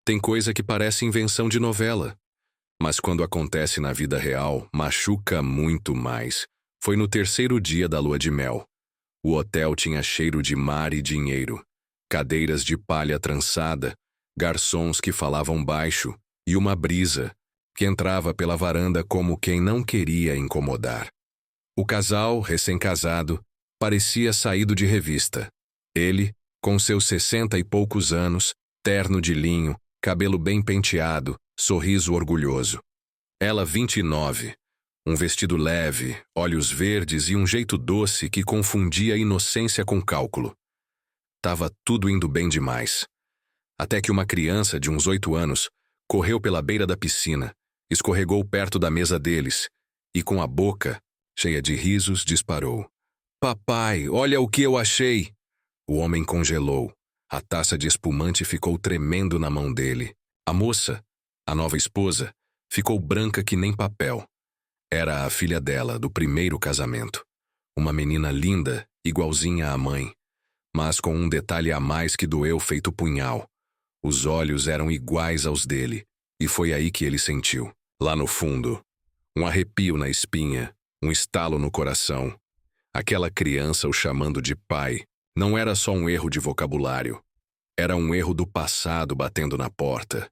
Tem coisa que parece invenção de novela. Mas quando acontece na vida real, machuca muito mais. Foi no terceiro dia da lua de mel. O hotel tinha cheiro de mar e dinheiro. Cadeiras de palha trançada, garçons que falavam baixo e uma brisa que entrava pela varanda como quem não queria incomodar. O casal, recém-casado, parecia saído de revista. Ele, com seus 60 e poucos anos, terno de linho, cabelo bem penteado, sorriso orgulhoso. Ela 29, um vestido leve, olhos verdes e um jeito doce que confundia inocência com cálculo. Tava tudo indo bem demais. Até que uma criança de uns 8 anos correu pela beira da piscina, escorregou perto da mesa deles e, com a boca cheia de risos, disparou. "Papai, olha o que eu achei!" O homem congelou. A taça de espumante ficou tremendo na mão dele. A moça, a nova esposa, ficou branca que nem papel. Era a filha dela, do primeiro casamento. Uma menina linda, igualzinha à mãe, mas com um detalhe a mais que doeu feito punhal. Os olhos eram iguais aos dele, e foi aí que ele sentiu, lá no fundo, um arrepio na espinha, um estalo no coração. Aquela criança o chamando de pai não era só um erro de vocabulário. Era um erro do passado batendo na porta.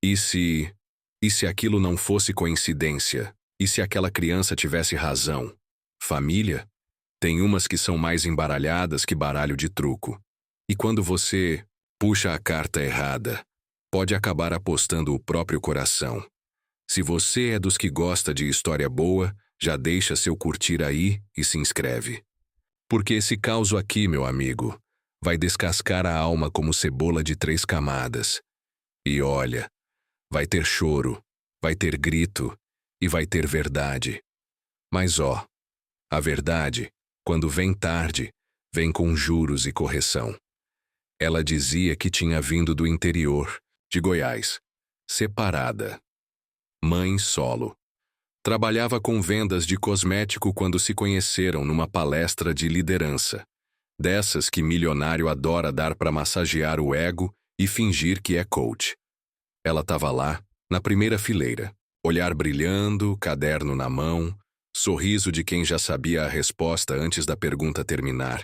E se aquilo não fosse coincidência? E se aquela criança tivesse razão? Família? Tem umas que são mais embaralhadas que baralho de truco. E quando você puxa a carta errada, pode acabar apostando o próprio coração. Se você é dos que gosta de história boa, já deixa seu curtir aí e se inscreve. Porque esse caos aqui, meu amigo, vai descascar a alma como cebola de 3 camadas. E olha, vai ter choro, vai ter grito e vai ter verdade. Mas ó, a verdade, quando vem tarde, vem com juros e correção. Ela dizia que tinha vindo do interior, de Goiás, separada. Mãe solo. Trabalhava com vendas de cosmético quando se conheceram numa palestra de liderança. Dessas que milionário adora dar para massagear o ego e fingir que é coach. Ela estava lá, na primeira fileira, olhar brilhando, caderno na mão, sorriso de quem já sabia a resposta antes da pergunta terminar.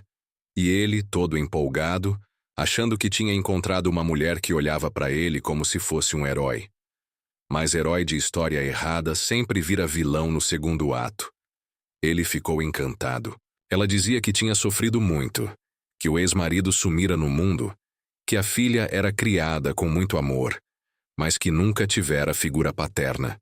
E ele, todo empolgado, achando que tinha encontrado uma mulher que olhava para ele como se fosse um herói. Mas herói de história errada sempre vira vilão no segundo ato. Ele ficou encantado. Ela dizia que tinha sofrido muito, que o ex-marido sumira no mundo, que a filha era criada com muito amor, mas que nunca tivera figura paterna.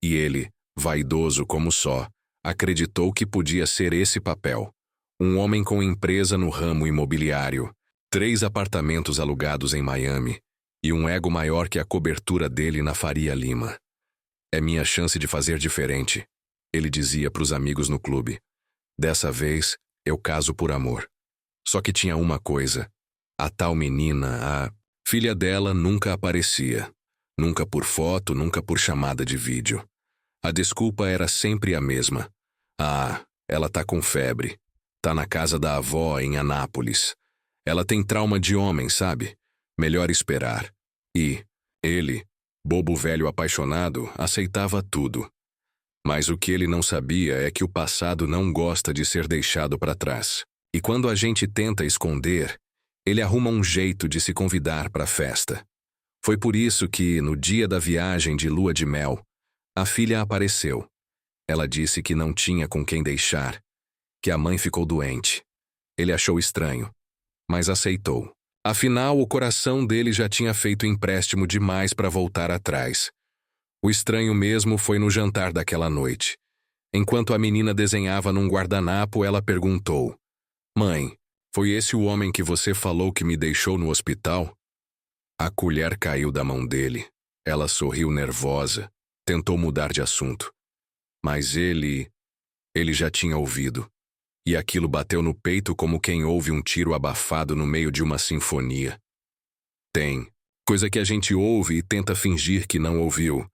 E ele, vaidoso como só, acreditou que podia ser esse papel. Um homem com empresa no ramo imobiliário, 3 apartamentos alugados em Miami, e um ego maior que a cobertura dele na Faria Lima. "É minha chance de fazer diferente", ele dizia para os amigos no clube. "Dessa vez, eu caso por amor." Só que tinha uma coisa. A tal menina, a filha dela, nunca aparecia. Nunca por foto, nunca por chamada de vídeo. A desculpa era sempre a mesma. "Ah, ela tá com febre. Tá na casa da avó em Anápolis. Ela tem trauma de homem, sabe? Melhor esperar." E ele, bobo velho apaixonado, aceitava tudo. Mas o que ele não sabia é que o passado não gosta de ser deixado para trás. E quando a gente tenta esconder, ele arruma um jeito de se convidar para a festa. Foi por isso que, no dia da viagem de lua de mel, a filha apareceu. Ela disse que não tinha com quem deixar, que a mãe ficou doente. Ele achou estranho, mas aceitou. Afinal, o coração dele já tinha feito empréstimo demais para voltar atrás. O estranho mesmo foi no jantar daquela noite. Enquanto a menina desenhava num guardanapo, ela perguntou: "Mãe, foi esse o homem que você falou que me deixou no hospital?" A colher caiu da mão dele. Ela sorriu nervosa, tentou mudar de assunto. Mas ele já tinha ouvido. E aquilo bateu no peito como quem ouve um tiro abafado no meio de uma sinfonia. Tem coisa que a gente ouve e tenta fingir que não ouviu.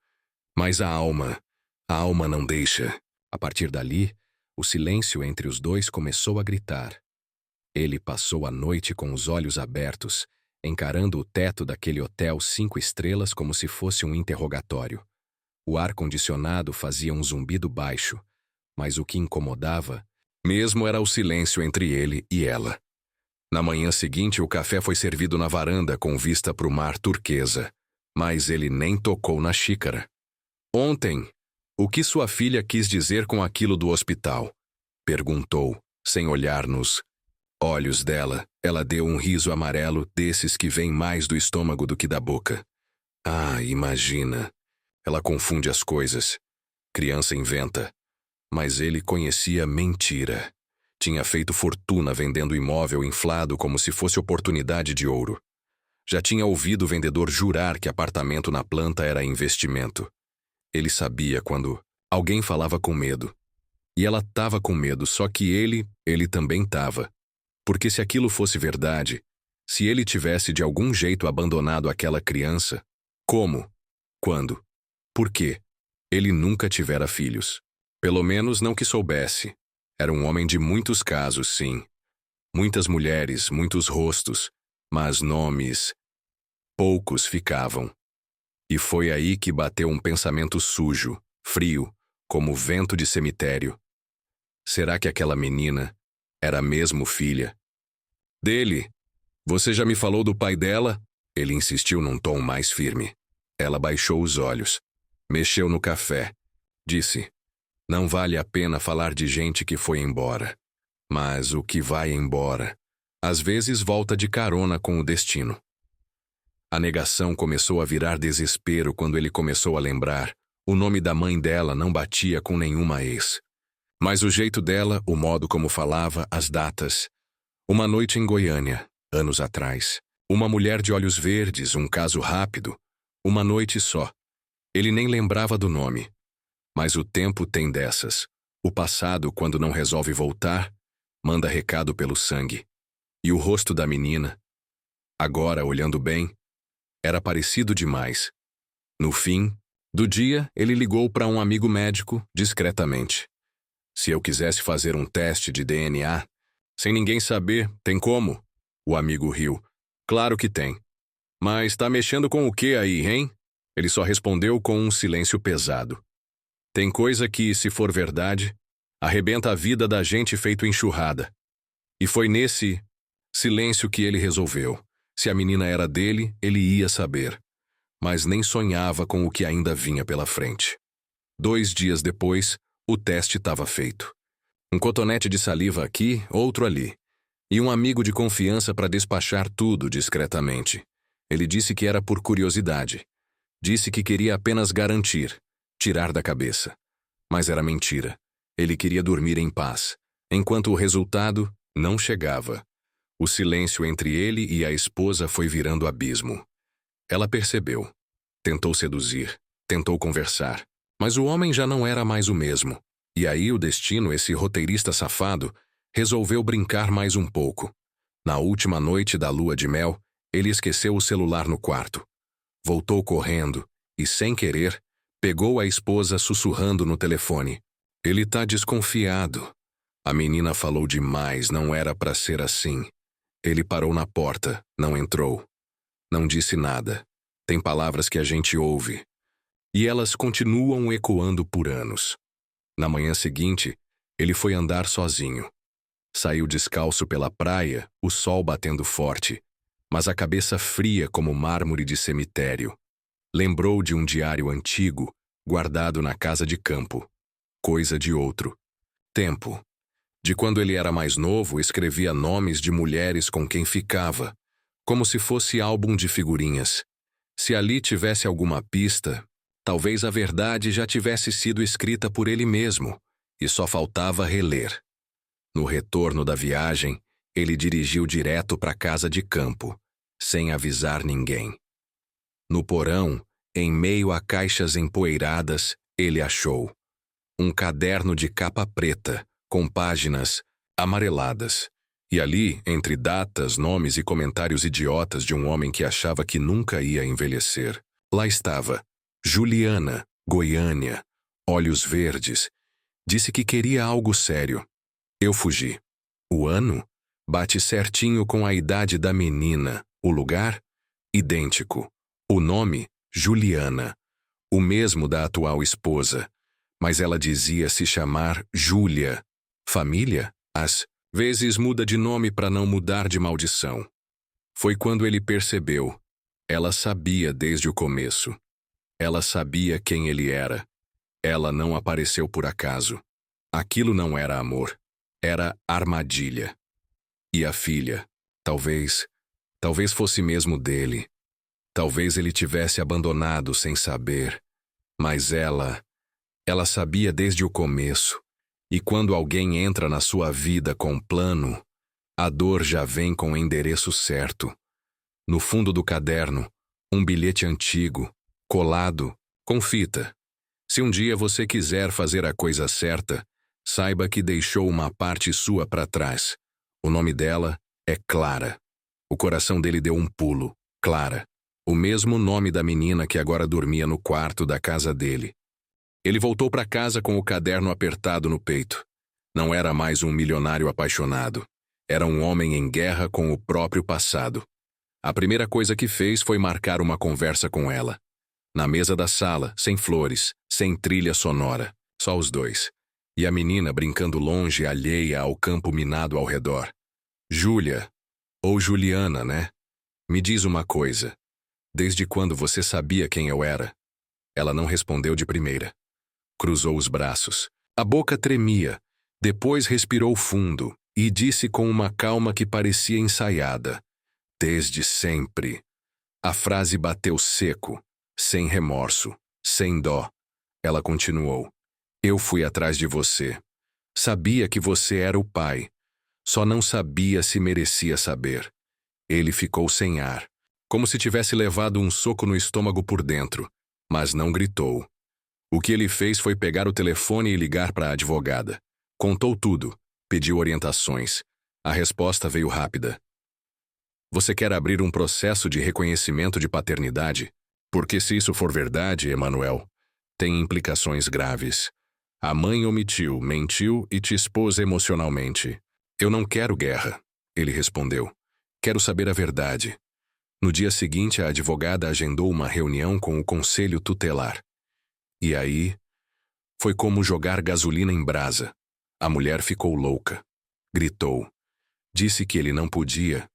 Mas a alma não deixa. A partir dali, o silêncio entre os dois começou a gritar. Ele passou a noite com os olhos abertos, encarando o teto daquele hotel 5 estrelas como se fosse um interrogatório. O ar-condicionado fazia um zumbido baixo, mas o que incomodava mesmo era o silêncio entre ele e ela. Na manhã seguinte, o café foi servido na varanda com vista para o mar turquesa, mas ele nem tocou na xícara. Ontem, o que sua filha quis dizer com aquilo do hospital? Perguntou, sem olhar nos olhos dela. Ela deu um riso amarelo desses que vêm mais do estômago do que da boca. Ah, imagina. Ela confunde as coisas. Criança inventa. Mas ele conhecia mentira. Tinha feito fortuna vendendo imóvel inflado como se fosse oportunidade de ouro. Já tinha ouvido o vendedor jurar que apartamento na planta era investimento. Ele sabia quando alguém falava com medo. E ela estava com medo, só que ele também estava. Porque se aquilo fosse verdade, se ele tivesse de algum jeito abandonado aquela criança, como? Quando? Por quê? Ele nunca tivera filhos. Pelo menos não que soubesse. Era um homem de muitos casos, sim. Muitas mulheres, muitos rostos, mas nomes poucos ficavam. E foi aí que bateu um pensamento sujo, frio, como vento de cemitério. Será que aquela menina era mesmo filha dele? Você já me falou do pai dela? Ele insistiu num tom mais firme. Ela baixou os olhos. Mexeu no café. Disse: não vale a pena falar de gente que foi embora. Mas o que vai embora, às vezes volta de carona com o destino. A negação começou a virar desespero quando ele começou a lembrar. O nome da mãe dela não batia com nenhuma ex. Mas o jeito dela, o modo como falava, as datas. Uma noite em Goiânia, anos atrás. Uma mulher de olhos verdes, um caso rápido. Uma noite só. Ele nem lembrava do nome. Mas o tempo tem dessas. O passado, quando não resolve voltar, manda recado pelo sangue. E o rosto da menina, agora olhando bem, era parecido demais. No fim do dia, ele ligou para um amigo médico, discretamente. Se eu quisesse fazer um teste de DNA, sem ninguém saber, tem como? O amigo riu. Claro que tem. Mas tá mexendo com o que aí, hein? Ele só respondeu com um silêncio pesado. Tem coisa que, se for verdade, arrebenta a vida da gente feito enxurrada. E foi nesse silêncio que ele resolveu. Se a menina era dele, ele ia saber. Mas nem sonhava com o que ainda vinha pela frente. 2 dias depois, o teste estava feito. Um cotonete de saliva aqui, outro ali. E um amigo de confiança para despachar tudo discretamente. Ele disse que era por curiosidade. Disse que queria apenas garantir. Tirar da cabeça. Mas era mentira. Ele queria dormir em paz, enquanto o resultado não chegava. O silêncio entre ele e a esposa foi virando abismo. Ela percebeu. Tentou seduzir, tentou conversar, mas o homem já não era mais o mesmo. E aí o destino, esse roteirista safado, resolveu brincar mais um pouco. Na última noite da lua de mel, ele esqueceu o celular no quarto. Voltou correndo e, sem querer, pegou a esposa sussurrando no telefone. Ele tá desconfiado. A menina falou demais, não era para ser assim. Ele parou na porta, não entrou. Não disse nada. Tem palavras que a gente ouve. E elas continuam ecoando por anos. Na manhã seguinte, ele foi andar sozinho. Saiu descalço pela praia, o sol batendo forte, mas a cabeça fria como mármore de cemitério. Lembrou de um diário antigo, guardado na casa de campo. Coisa de outro tempo. De quando ele era mais novo, escrevia nomes de mulheres com quem ficava, como se fosse álbum de figurinhas. Se ali tivesse alguma pista, talvez a verdade já tivesse sido escrita por ele mesmo, e só faltava reler. No retorno da viagem, ele dirigiu direto para a casa de campo, sem avisar ninguém. No porão, em meio a caixas empoeiradas, ele achou um caderno de capa preta, com páginas amareladas. E ali, entre datas, nomes e comentários idiotas de um homem que achava que nunca ia envelhecer, lá estava: Juliana, Goiânia, olhos verdes. Disse que queria algo sério. Eu fugi. O ano bate certinho com a idade da menina, O lugar? Idêntico. O nome? Juliana. O mesmo da atual esposa. Mas ela dizia se chamar Júlia. Família? Às vezes muda de nome para não mudar de maldição. Foi quando ele percebeu. Ela sabia desde o começo. Ela sabia quem ele era. Ela não apareceu por acaso. Aquilo não era amor. Era armadilha. E a filha? Talvez fosse mesmo dele. Talvez ele tivesse abandonado sem saber. Mas ela sabia desde o começo. E quando alguém entra na sua vida com plano, a dor já vem com o endereço certo. No fundo do caderno, um bilhete antigo, colado, com fita. Se um dia você quiser fazer a coisa certa, saiba que deixou uma parte sua para trás. O nome dela é Clara. O coração dele deu um pulo. Clara. O mesmo nome da menina que agora dormia no quarto da casa dele. Ele voltou para casa com o caderno apertado no peito. Não era mais um milionário apaixonado. Era um homem em guerra com o próprio passado. A primeira coisa que fez foi marcar uma conversa com ela. Na mesa da sala, sem flores, sem trilha sonora, só os dois. E a menina brincando longe, alheia ao campo minado ao redor. Júlia, ou Juliana, né? Me diz uma coisa. Desde quando você sabia quem eu era? Ela não respondeu de primeira. Cruzou os braços. A boca tremia. Depois respirou fundo e disse com uma calma que parecia ensaiada. Desde sempre. A frase bateu seco, sem remorso, sem dó. Ela continuou. Eu fui atrás de você. Sabia que você era o pai. Só não sabia se merecia saber. Ele ficou sem ar, como se tivesse levado um soco no estômago por dentro, mas não gritou. O que ele fez foi pegar o telefone e ligar para a advogada. Contou tudo, pediu orientações. A resposta veio rápida. Você quer abrir um processo de reconhecimento de paternidade? Porque se isso for verdade, Emanuel, tem implicações graves. A mãe omitiu, mentiu e te expôs emocionalmente. Eu não quero guerra, ele respondeu. Quero saber a verdade. No dia seguinte, a advogada agendou uma reunião com o conselho tutelar. E aí, foi como jogar gasolina em brasa. A mulher ficou louca. Gritou. Disse que ele não podia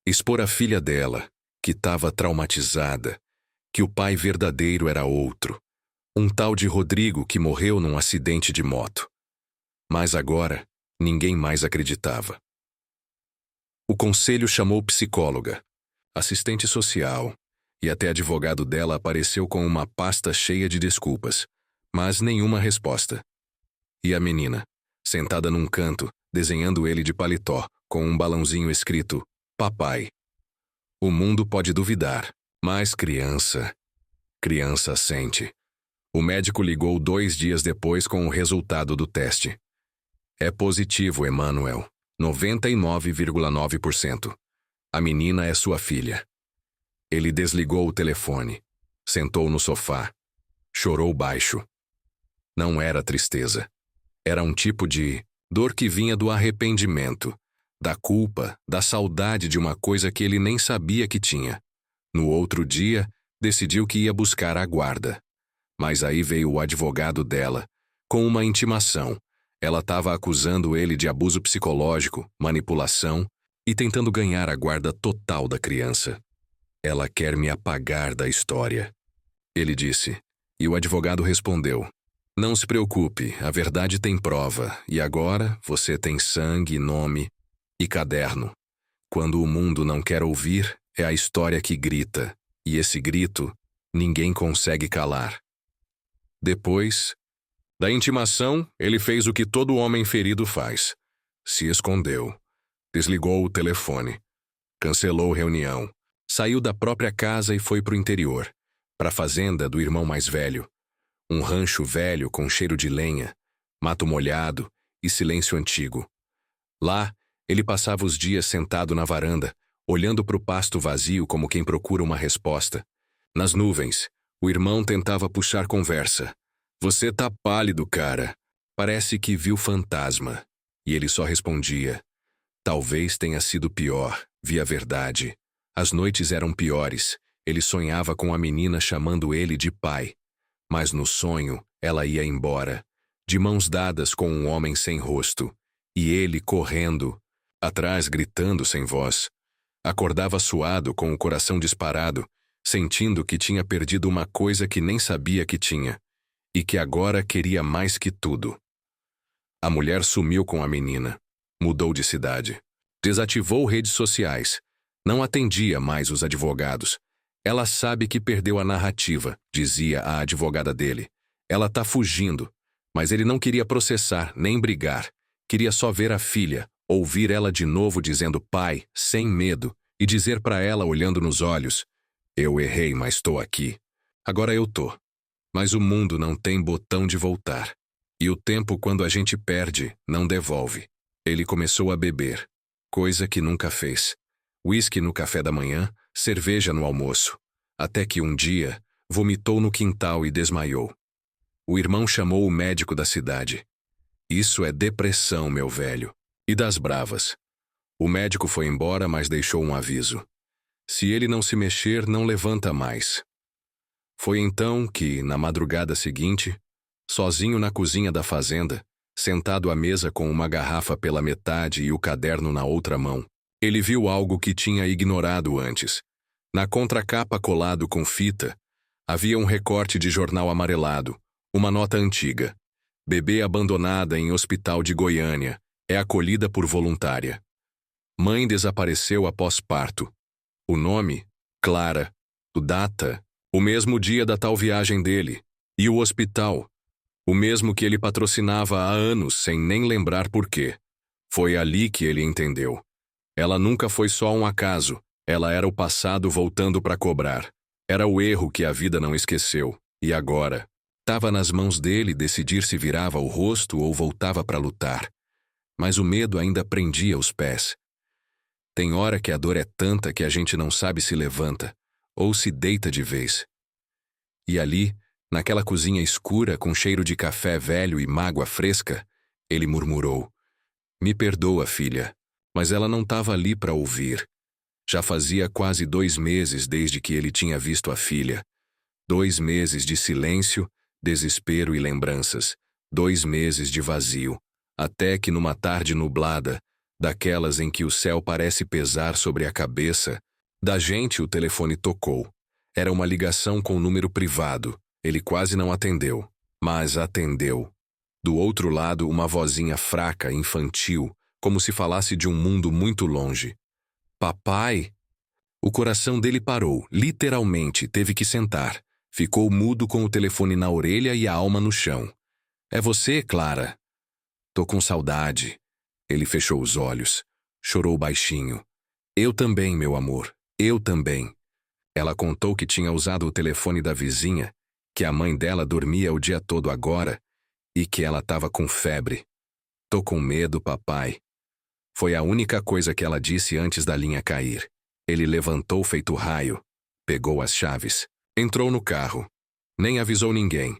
expor a filha dela, que estava traumatizada, que o pai verdadeiro era outro, um tal de Rodrigo que morreu num acidente de moto. Mas agora, ninguém mais acreditava. O conselho chamou psicóloga, assistente social, e até advogado dela apareceu com uma pasta cheia de desculpas, mas nenhuma resposta. E a menina, sentada num canto, desenhando ele de paletó, com um balãozinho escrito Papai. O mundo pode duvidar, mas criança sente. O médico ligou 2 dias depois com o resultado do teste. É positivo, Emanuel. 99,9%. A menina é sua filha. Ele desligou o telefone. Sentou no sofá. Chorou baixo. Não era tristeza. Era um tipo de dor que vinha do arrependimento, da culpa, da saudade de uma coisa que ele nem sabia que tinha. No outro dia, decidiu que ia buscar a guarda. Mas aí veio o advogado dela, com uma intimação. Ela estava acusando ele de abuso psicológico, manipulação e tentando ganhar a guarda total da criança. Ela quer me apagar da história. Ele disse, e o advogado respondeu. Não se preocupe, a verdade tem prova, e agora você tem sangue, nome e caderno. Quando o mundo não quer ouvir, é a história que grita, e esse grito ninguém consegue calar. Depois da intimação, ele fez o que todo homem ferido faz. Se escondeu. Desligou o telefone. Cancelou reunião. Saiu da própria casa e foi para o interior, para a fazenda do irmão mais velho. Um rancho velho com cheiro de lenha, mato molhado e silêncio antigo. Lá, ele passava os dias sentado na varanda, olhando para o pasto vazio como quem procura uma resposta. Nas nuvens, o irmão tentava puxar conversa. Você tá pálido, cara. Parece que viu fantasma. E ele só respondia. Talvez tenha sido pior, vi a verdade. As noites eram piores. Ele sonhava com a menina chamando ele de pai. Mas no sonho, ela ia embora, de mãos dadas com um homem sem rosto. E ele correndo, atrás gritando sem voz. Acordava suado, com o coração disparado, sentindo que tinha perdido uma coisa que nem sabia que tinha, e que agora queria mais que tudo. A mulher sumiu com a menina. Mudou de cidade. Desativou redes sociais. Não atendia mais os advogados. Ela sabe que perdeu a narrativa, dizia a advogada dele. Ela tá fugindo. Mas ele não queria processar, nem brigar. Queria só ver a filha, ouvir ela de novo dizendo pai, sem medo, e dizer para ela, olhando nos olhos, eu errei, mas tô aqui. Agora eu tô. Mas o mundo não tem botão de voltar. E o tempo, quando a gente perde, não devolve. Ele começou a beber, coisa que nunca fez. Whisky no café da manhã, cerveja no almoço. Até que um dia, vomitou no quintal e desmaiou. O irmão chamou o médico da cidade. Isso é depressão, meu velho. E das bravas. O médico foi embora, mas deixou um aviso. Se ele não se mexer, não levanta mais. Foi então que, na madrugada seguinte, sozinho na cozinha da fazenda, sentado à mesa com uma garrafa pela metade e o caderno na outra mão, ele viu algo que tinha ignorado antes. Na contracapa, colado com fita, havia um recorte de jornal amarelado, uma nota antiga. Bebê abandonada em hospital de Goiânia, é acolhida por voluntária. Mãe desapareceu após parto. O nome? Clara. O data? O mesmo dia da tal viagem dele. E o hospital? O mesmo que ele patrocinava há anos, sem nem lembrar por quê. Foi ali que ele entendeu. Ela nunca foi só um acaso. Ela era o passado voltando para cobrar. Era o erro que a vida não esqueceu. E agora? Estava nas mãos dele decidir se virava o rosto ou voltava para lutar. Mas o medo ainda prendia os pés. Tem hora que a dor é tanta que a gente não sabe se levanta ou se deita de vez. E ali, naquela cozinha escura com cheiro de café velho e mágoa fresca, ele murmurou: me perdoa, filha, mas ela não estava ali para ouvir. Já fazia quase 2 meses desde que ele tinha visto a filha. 2 meses de silêncio, desespero e lembranças. 2 meses de vazio. Até que numa tarde nublada, daquelas em que o céu parece pesar sobre a cabeça, da gente o telefone tocou. Era uma ligação com número privado. Ele quase não atendeu, mas atendeu. Do outro lado, uma vozinha fraca, infantil, como se falasse de um mundo muito longe. Papai? O coração dele parou, literalmente, teve que sentar. Ficou mudo com o telefone na orelha e a alma no chão. É você, Clara? Tô com saudade. Ele fechou os olhos. Chorou baixinho. Eu também, meu amor. Eu também. Ela contou que tinha usado o telefone da vizinha, que a mãe dela dormia o dia todo agora e que ela estava com febre. Tô com medo, papai. Foi a única coisa que ela disse antes da linha cair. Ele levantou feito raio, pegou as chaves, entrou no carro. Nem avisou ninguém.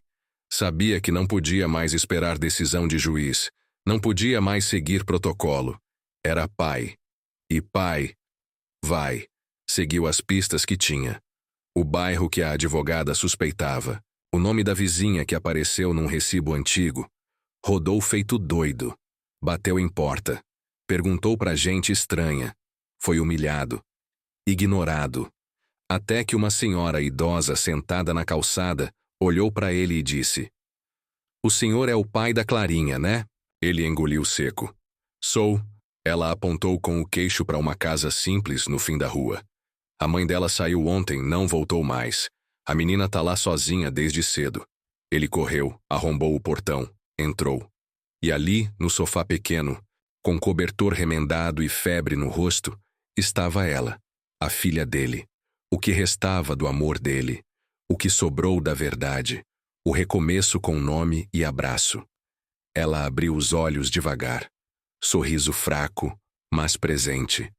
Sabia que não podia mais esperar decisão de juiz. Não podia mais seguir protocolo. Era pai. E pai, vai. Seguiu as pistas que tinha. O bairro que a advogada suspeitava. O nome da vizinha que apareceu num recibo antigo. Rodou feito doido. Bateu em porta. Perguntou pra gente estranha. Foi humilhado. Ignorado. Até que uma senhora idosa sentada na calçada olhou pra ele e disse: o senhor é o pai da Clarinha, né? Ele engoliu seco. Sou. Ela apontou com o queixo para uma casa simples no fim da rua. A mãe dela saiu ontem, não voltou mais. A menina tá lá sozinha desde cedo. Ele correu, arrombou o portão, entrou. E ali, no sofá pequeno, com cobertor remendado e febre no rosto, estava ela, a filha dele. O que restava do amor dele. O que sobrou da verdade. O recomeço com nome e abraço. Ela abriu os olhos devagar. Sorriso fraco, mas presente.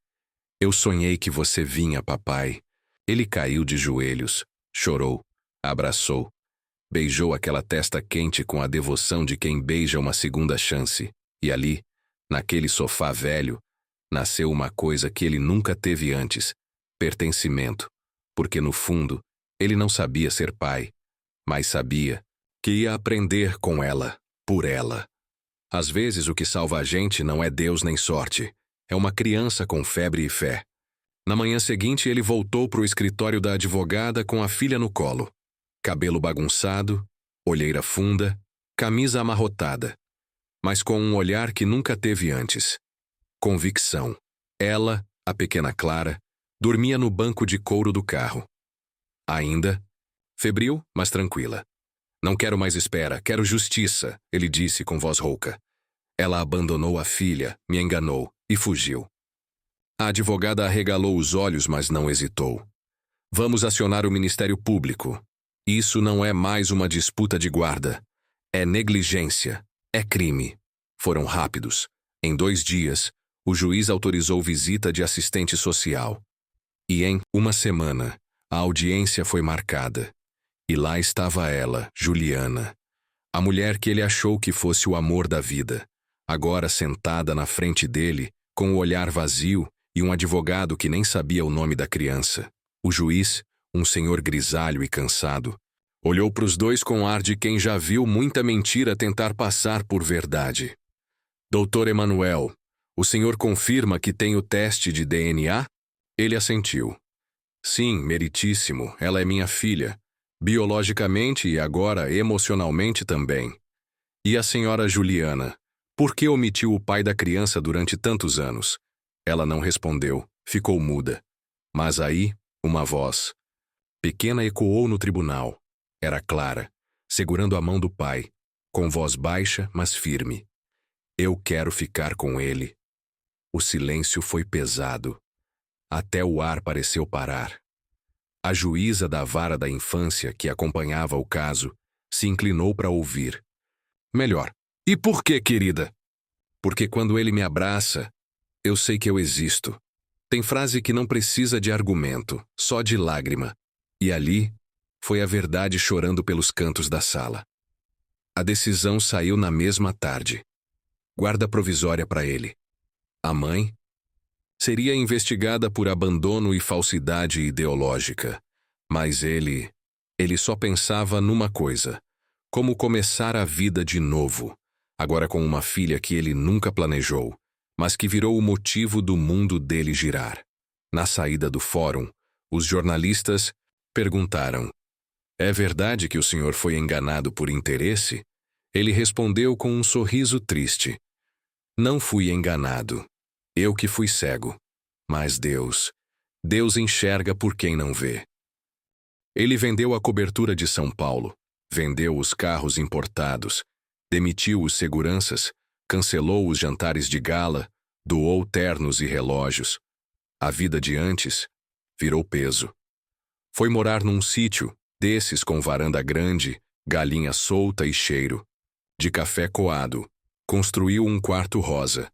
Eu sonhei que você vinha, papai. Ele caiu de joelhos, chorou, abraçou. Beijou aquela testa quente com a devoção de quem beija uma segunda chance. E ali, naquele sofá velho, nasceu uma coisa que ele nunca teve antes. pertencimento, porque no fundo, ele não sabia ser pai, mas sabia que ia aprender com ela, por ela. Às vezes o que salva a gente não é Deus nem sorte, é uma criança com febre e fé. Na manhã seguinte, ele voltou para o escritório da advogada com a filha no colo. Cabelo bagunçado, olheira funda, camisa amarrotada, mas com um olhar que nunca teve antes. Convicção. Ela, a pequena Clara, dormia no banco de couro do carro. Ainda, febril, mas tranquila. Não quero mais espera, quero justiça, ele disse com voz rouca. Ela abandonou a filha, me enganou e fugiu. A advogada arregalou os olhos, mas não hesitou. Vamos acionar o Ministério Público. Isso não é mais uma disputa de guarda. É negligência. É crime. Foram rápidos. Em 2 dias, o juiz autorizou visita de assistente social. E em 1 semana, a audiência foi marcada. E lá estava ela, Juliana, a mulher que ele achou que fosse o amor da vida, agora sentada na frente dele, com o olhar vazio e um advogado que nem sabia o nome da criança. O juiz, um senhor grisalho e cansado, olhou para os dois com ar de quem já viu muita mentira tentar passar por verdade. Doutor Emanuel, o senhor confirma que tem o teste de DNA? Ele assentiu. Sim, meritíssimo, ela é minha filha. Biologicamente e agora emocionalmente também. E a senhora Juliana, por que omitiu o pai da criança durante tantos anos? Ela não respondeu, ficou muda. Mas aí, uma voz pequena ecoou no tribunal. Era Clara, segurando a mão do pai, com voz baixa, mas firme. Eu quero ficar com ele. O silêncio foi pesado. Até o ar pareceu parar. A juíza da vara da infância, que acompanhava o caso, se inclinou para ouvir. Melhor. E por que, querida? Porque quando ele me abraça, eu sei que eu existo. Tem frase que não precisa de argumento, só de lágrima. E ali, foi a verdade chorando pelos cantos da sala. A decisão saiu na mesma tarde. Guarda provisória para ele. A mãe seria investigada por abandono e falsidade ideológica. Mas ele só pensava numa coisa: como começar a vida de novo, agora com uma filha que ele nunca planejou, mas que virou o motivo do mundo dele girar. Na saída do fórum, os jornalistas perguntaram: é verdade que o senhor foi enganado por interesse? Ele respondeu com um sorriso triste: não fui enganado. Eu que fui cego. Mas Deus enxerga por quem não vê. Ele vendeu a cobertura de São Paulo, vendeu os carros importados, demitiu os seguranças, cancelou os jantares de gala, doou ternos e relógios. A vida de antes virou peso. Foi morar num sítio, desses com varanda grande, galinha solta e cheiro. De café coado, construiu um quarto rosa,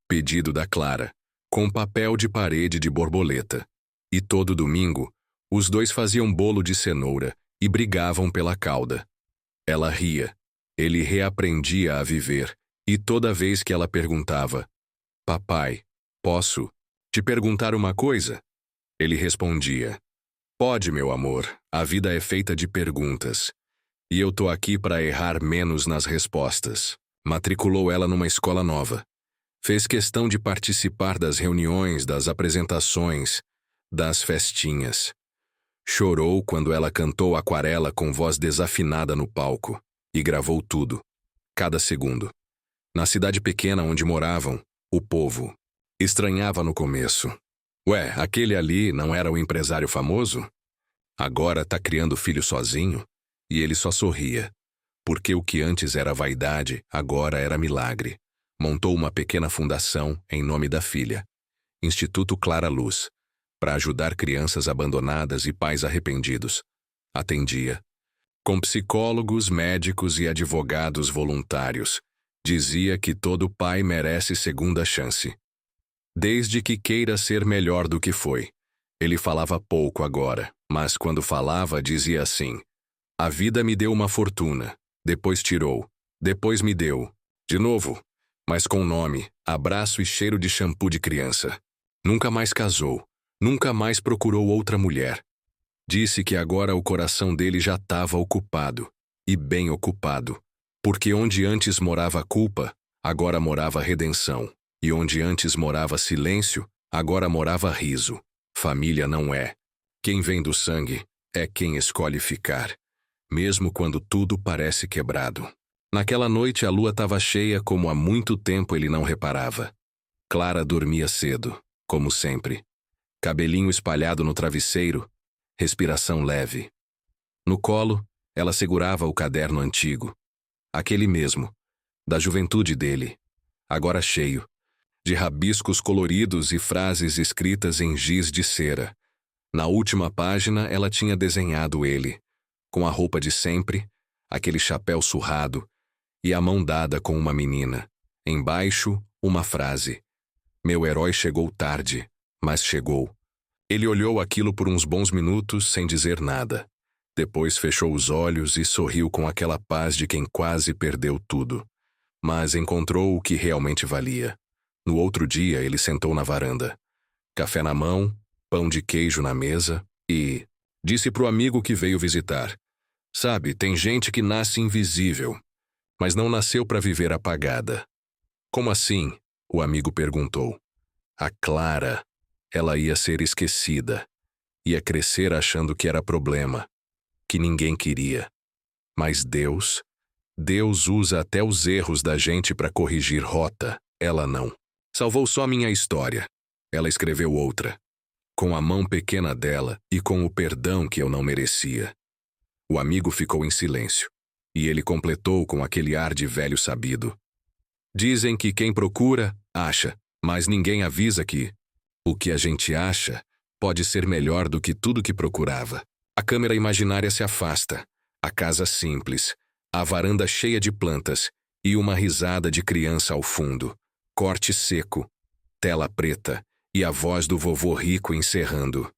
pedido da Clara, com papel de parede de borboleta. E todo domingo, os dois faziam bolo de cenoura e brigavam pela cauda. Ela ria. Ele reaprendia a viver, e toda vez que ela perguntava: papai, posso te perguntar uma coisa? Ele respondia: pode, meu amor, a vida é feita de perguntas. E eu tô aqui para errar menos nas respostas. Matriculou ela numa escola nova. Fez questão de participar das reuniões, das apresentações, das festinhas. Chorou quando ela cantou Aquarela com voz desafinada no palco, e gravou tudo, cada segundo. Na cidade pequena onde moravam, o povo estranhava no começo. Ué, aquele ali não era o empresário famoso? Agora tá criando filho sozinho? E ele só sorria, porque o que antes era vaidade, agora era milagre. Montou uma pequena fundação em nome da filha, Instituto Clara Luz, para ajudar crianças abandonadas e pais arrependidos. Atendia com psicólogos, médicos e advogados voluntários. Dizia que todo pai merece segunda chance, desde que queira ser melhor do que foi. Ele falava pouco agora, mas quando falava dizia assim: a vida me deu uma fortuna, depois tirou, depois me deu, de novo, mas com nome, abraço e cheiro de shampoo de criança. Nunca mais casou, Nunca mais procurou outra mulher. Disse que agora o coração dele já estava ocupado, e bem ocupado, porque onde antes morava culpa, agora morava redenção, e onde antes morava silêncio, agora morava riso. Família não é. Quem vem do sangue é quem escolhe ficar, mesmo quando tudo parece quebrado. Naquela noite a lua estava cheia como há muito tempo ele não reparava. Clara dormia cedo, como sempre. Cabelinho espalhado no travesseiro, respiração leve. No colo, ela segurava o caderno antigo. Aquele mesmo, da juventude dele, agora cheio, de rabiscos coloridos e frases escritas em giz de cera. Na última página ela tinha desenhado ele, com a roupa de sempre, aquele chapéu surrado, e a mão dada com uma menina. Embaixo, uma frase. Meu herói chegou tarde, mas chegou. Ele olhou aquilo por uns bons minutos sem dizer nada. Depois fechou os olhos e sorriu com aquela paz de quem quase perdeu tudo. Mas encontrou o que realmente valia. No outro dia ele sentou na varanda. Café na mão, pão de queijo na mesa e disse pro amigo que veio visitar. Sabe, tem gente que nasce invisível, mas não nasceu para viver apagada. Como assim? O amigo perguntou. A Clara, ela ia ser esquecida. Ia crescer achando que era problema, que ninguém queria. Mas Deus usa até os erros da gente para corrigir rota. Ela não. Salvou só minha história. Ela escreveu outra, com a mão pequena dela e com o perdão que eu não merecia. O amigo ficou em silêncio, e ele completou com aquele ar de velho sabido. Dizem que quem procura, acha, mas ninguém avisa que o que a gente acha pode ser melhor do que tudo que procurava. A câmera imaginária se afasta, a casa simples, a varanda cheia de plantas e uma risada de criança ao fundo. Corte seco, tela preta e a voz do vovô rico encerrando.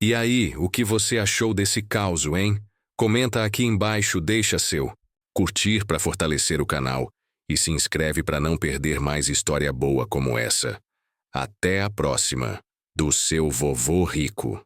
E aí, o que você achou desse causo, hein? Comenta aqui embaixo, deixa seu curtir para fortalecer o canal e se inscreve para não perder mais história boa como essa. Até a próxima, do seu vovô rico.